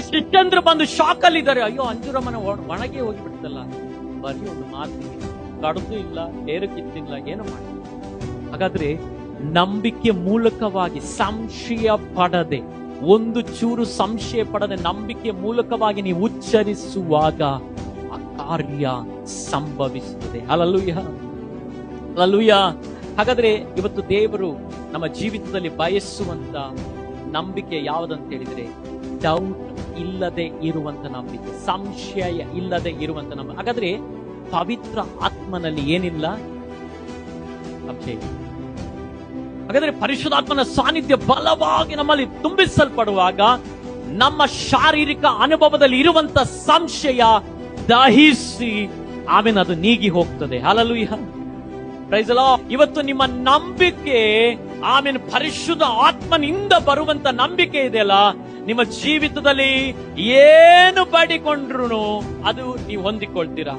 ಶಿಷ್ಯಂದ್ರು ಬಂದು ಶಾಕ್ ಅಲ್ಲಿ ಇದ್ದಾರೆ. ಅಯ್ಯೋ, ಅಂಜೂರಮ್ಮನ ಒಣಗಿ ಹೋಗಿಬಿಡ್ತಲ್ಲ, ಬರೀ ಒಂದು ಮಾತಿಗೆ ಕಡದು ಇಲ್ಲ, ಏರು ಕಿತ್ತಿಲ್ಲ, ಏನು ಮಾಡಿ. ಹಾಗಾದ್ರೆ ನಂಬಿಕೆ ಮೂಲಕವಾಗಿ ಸಂಶಯ ಪಡದೆ, ಒಂದು ಚೂರು ಸಂಶಯ ಪಡದೆ ನಂಬಿಕೆ ಮೂಲಕವಾಗಿ ನೀವು ಉಚ್ಚರಿಸುವಾಗ ಆ ಕಾರ್ಯ ಸಂಭವಿಸುತ್ತದೆ. Hallelujah, hallelujah. ಹಾಗಾದ್ರೆ ಇವತ್ತು ದೇವರು ನಮ್ಮ ಜೀವಿತದಲ್ಲಿ ಬಯಸುವಂತ ನಂಬಿಕೆ ಯಾವುದಂತ ಹೇಳಿದ್ರೆ, ಡೌಟ್ ಇಲ್ಲದೆ ಇರುವಂತ ನಂಬಿಕೆ, ಸಂಶಯ ಇಲ್ಲದೆ ಇರುವಂತ ನಂಬಿಕೆ. ಹಾಗಾದ್ರೆ ಪವಿತ್ರ ಆತ್ಮನಲ್ಲಿ ಏನಿಲ್ಲ? ಸಂಶಯ. ಹಾಗಾದ್ರೆ ಪರಿಶುದ್ಧಾತ್ಮನ ಸಾನ್ನಿಧ್ಯ ಬಲವಾಗಿ ನಮ್ಮಲ್ಲಿ ತುಂಬಿಸಲ್ಪಡುವಾಗ ನಮ್ಮ ಶಾರೀರಿಕ ಅನುಭವದಲ್ಲಿ ಇರುವಂತ ಸಂಶಯ ದಹಿಸಿ ಆಮೇಲೆ ಅದು ನೀಗಿ ಹೋಗ್ತದೆ. Hallelujah, praise the Lord. ಇವತ್ತು ನಿಮ್ಮ ನಂಬಿಕೆ ಆಮೇಲೆ ಪರಿಶುದ್ಧ ಆತ್ಮನಿಂದ ಬರುವಂತ ನಂಬಿಕೆ ಇದೆಯಲ್ಲ, ನಿಮ್ಮ ಜೀವಿತದಲ್ಲಿ ಏನು ಪಡಿಕೊಂಡ್ರು ಅದು ನೀವು ಹೊಂದಿಕೊಳ್ತೀರಾ.